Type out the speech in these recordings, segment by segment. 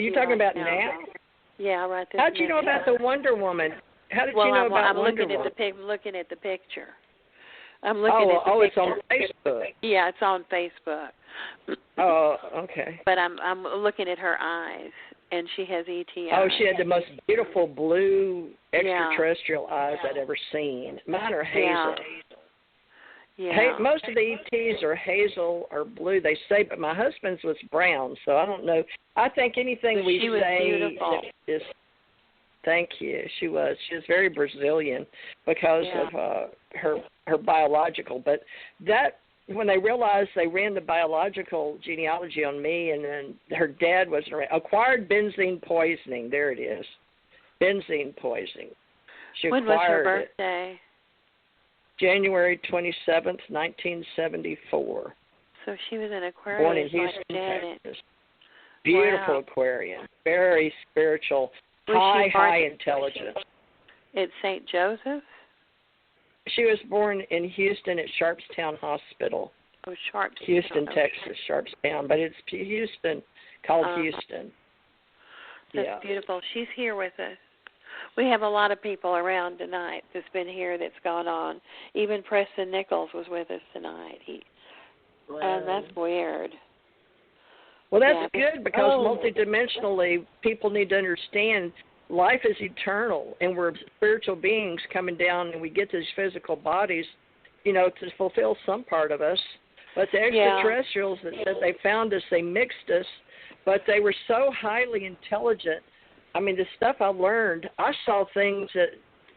you talking about now? Yeah, right this How'd you know about the Wonder Woman? How did you know about Wonder Woman? I'm looking at the picture. I'm looking at the picture. It's on Facebook. Yeah, it's on Facebook. Oh, okay. But I'm looking at her eyes, and she has ET eyes. Oh, she had the most beautiful blue extraterrestrial eyes I'd ever seen. Mine are hazel. Yeah. Most of the ETs are hazel or blue, they say, but my husband's was brown, so I don't know. I think anything we say is. Thank you. She was very Brazilian because of her biological. But that when they realized they ran the biological genealogy on me, and then her dad was acquired benzene poisoning. There it is, benzene poisoning. When was her birthday? January 27th, 1974. So she was an Aquarius, born in Houston, Janet. Texas. Beautiful Aquarian, very spiritual, high intelligence. At St. Joseph? She was born in Houston at Sharpstown Hospital. Oh, Sharpstown. Houston, Texas, Sharpstown, but it's Houston, called Houston. That's beautiful. She's here with us. We have a lot of people around tonight that's been here that's gone on. Even Preston Nichols was with us tonight. That's weird. Well, that's good because multidimensionally people need to understand life is eternal, and we're spiritual beings coming down, and we get these physical bodies, to fulfill some part of us. But the extraterrestrials that said they found us, they mixed us, but they were so highly intelligent. I mean, the stuff I learned, I saw things that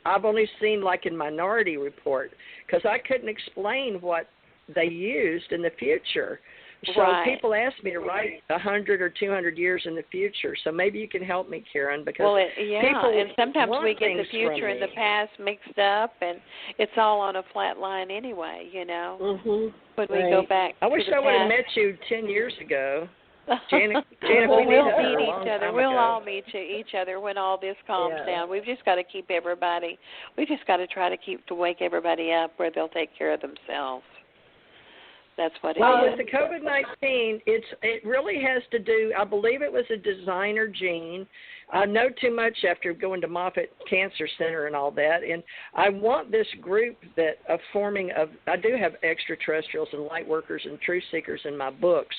I've only seen like in Minority Report because I couldn't explain what they used in the future. So people ask me to write 100 or 200 years in the future. So maybe you can help me, Karen, because people and sometimes we get the future future and the past mixed up, and it's all on a flat line anyway, Mm-hmm. When we go back I wish I would have met you 10 years ago. Janet, we'll meet each other. We'll all meet each other when all this calms down. We've just got to keep everybody. We just got to try to wake everybody up where they'll take care of themselves. That's what it is. Well, with the COVID-19, it really has to do, I believe it was a designer gene. I know too much after going to Moffitt Cancer Center and all that, and I want this group I do have extraterrestrials and light workers and truth seekers in my books.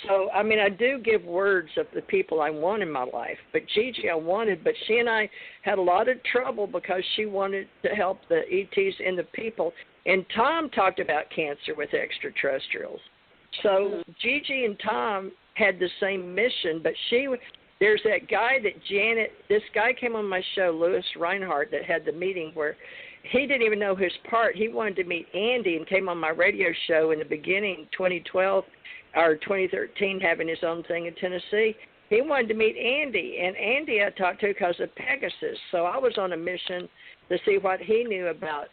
So, I mean, I do give words of the people I want in my life. But Gigi I wanted, but she and I had a lot of trouble because she wanted to help the ETs and the people. And Tom talked about cancer with extraterrestrials. So Gigi and Tom had the same mission, but there's that guy this guy came on my show, Louis Reinhardt, that had the meeting where he didn't even know his part. He wanted to meet Andy and came on my radio show in the beginning, 2012 or 2013, having his own thing in Tennessee. He wanted to meet Andy, and Andy I talked to because of Pegasus. So I was on a mission to see what he knew about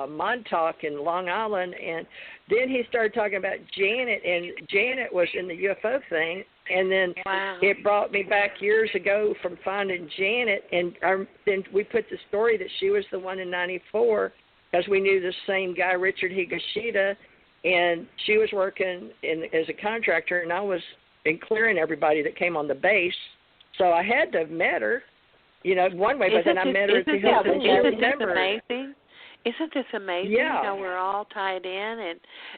Montauk in Long Island, and then he started talking about Janet, and Janet was in the UFO thing, and then it brought me back years ago from finding Janet, and then we put the story that she was the one in 94 because we knew the same guy, Richard Higashida, and she was working as a contractor, and I was clearing everybody that came on the base, so I had to have met her, one way, but then I met her at the Hilton. Isn't this amazing? Isn't this amazing how we're all tied in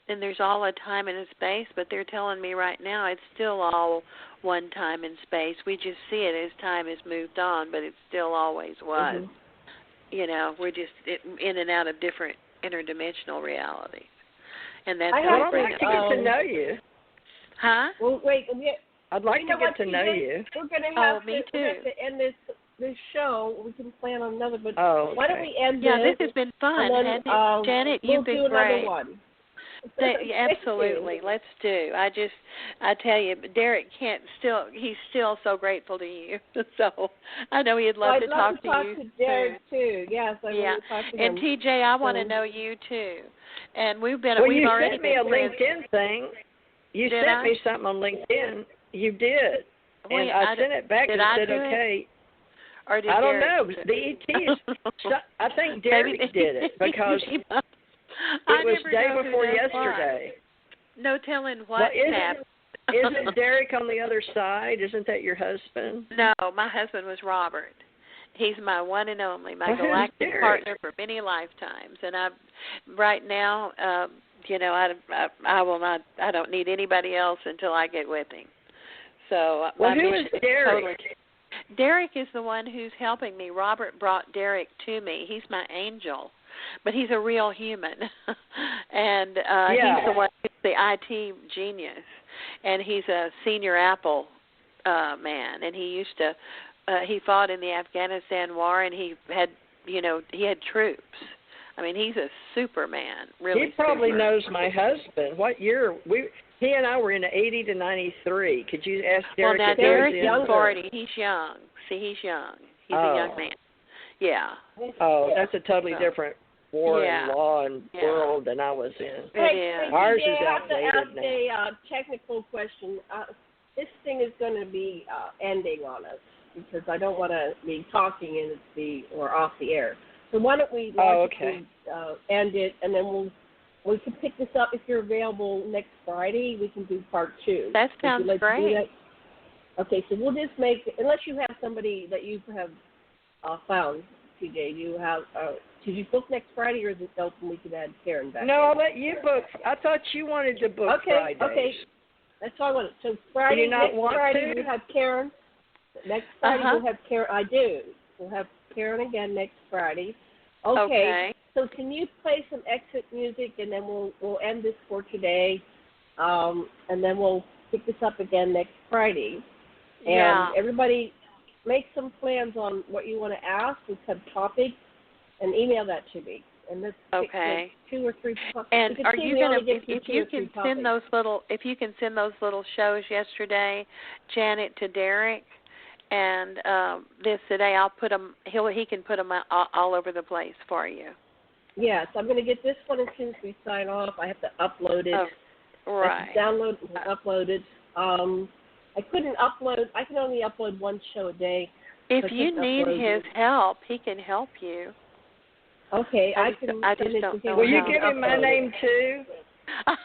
and there's all a time and a space, but they're telling me right now it's still all one time and space. We just see it as time has moved on, but it still always was. Mm-hmm. We're just in and out of different interdimensional realities. And that's I'd like to get to know you. Huh? Well, wait. I'd like to get to know you. We're going to have to end this show. We can plan on another, but why don't we end this? Yeah, this has been fun. Then, Janet, you've been great. We'll do another one. Absolutely, let's do. I tell you, Derek he's still so grateful to you. So I know he'd love to talk to you. I'd love to talk to Derek too. Yes, I want to talk to him. And TJ, I want to know you too. And we've you already sent me a LinkedIn thing. You sent me something on LinkedIn. You did, and I sent it back and said okay. Or did I don't Derek know. The ETs. I think Derek did it because it was day before yesterday. No telling what happened. Isn't Derek on the other side? Isn't that your husband? No, my husband was Robert. He's my one and only, my galactic partner for many lifetimes. And right now, I will not. I don't need anybody else until I get with him. So well, who is Derek? Derek is the one who's helping me. Robert brought Derek to me. He's my angel, but he's a real human, and he's the one who's the IT genius, and he's a senior Apple man, and he used to. He fought in the Afghanistan war, and he had troops. I mean, he's a Superman, really. He probably knows my husband. What year? He and I were in 80 to 93. Could you ask Derek? Well, now Derek is 40. He's young. See, he's young. He's a young man. Yeah. Oh, that's a totally different war and law and world than I was in. Hey, ours is outdated now. I have to ask a technical question. This thing is going to be ending on us because I don't want to be talking and or off the air. So why don't we end it, and then we can pick this up if you're available next Friday. We can do part 2. That sounds great. Okay, so we'll just make, unless you have somebody that you have found, TJ, did you book next Friday, or is it open we can add Karen back? No, I'll let you book. I thought you wanted to book Fridays. Okay, that's all I wanted. So Friday, next Friday, we have Karen. Next Friday, we'll have Karen. I do. We'll have Karen again next Friday. Okay. So can you play some exit music, and then we'll end this for today, and then we'll pick this up again next Friday. And everybody make some plans on what you want to ask and some topics, and email that to me. And let's pick 2 or 3. And are you going to, if you can send those little shows yesterday, Janet, to Derek, and this today, I'll put them. He can put them all over the place for you. Yes, I'm going to get this one as soon as we sign off. I have to upload it. Right. Download and upload it. I couldn't upload. I can only upload one show a day. If you need his help, he can help you. Okay, I just don't know. Will you give him my name too?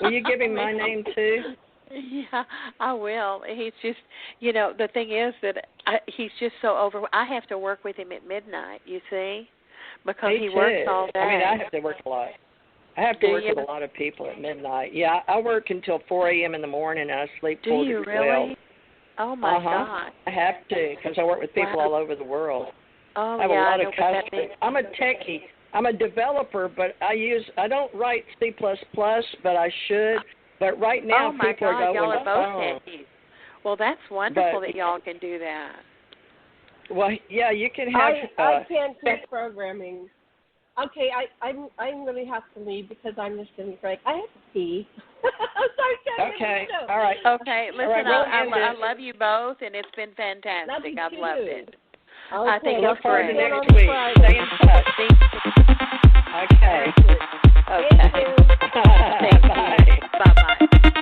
Will you give him my name too? Yeah, I will. He's just, the thing is that he's just so I have to work with him at midnight, you see, because he works all day. I mean, I have to work a lot. I have to work with a lot of people at midnight. Yeah, I work until 4 a.m. in the morning, and I sleep 4 to 12. Do you really? Oh, my God. I have to, because I work with people all over the world. Oh, I have a lot of customers. I'm a techie. I'm a developer, but I don't write C++, but I should. But right now, people are going, y'all are both techies. Well, that's wonderful that y'all can do that. Well, yeah, you can have. I can't do programming. Okay, I really have to leave because I'm just going to be frank. I have to pee. Sorry, okay, all right. Okay, listen, right, I love you both, and it's been fantastic. I've loved it. Okay, I think look forward to great. next week. Stay in touch. Okay. Thank you. Thank you. Bye-bye.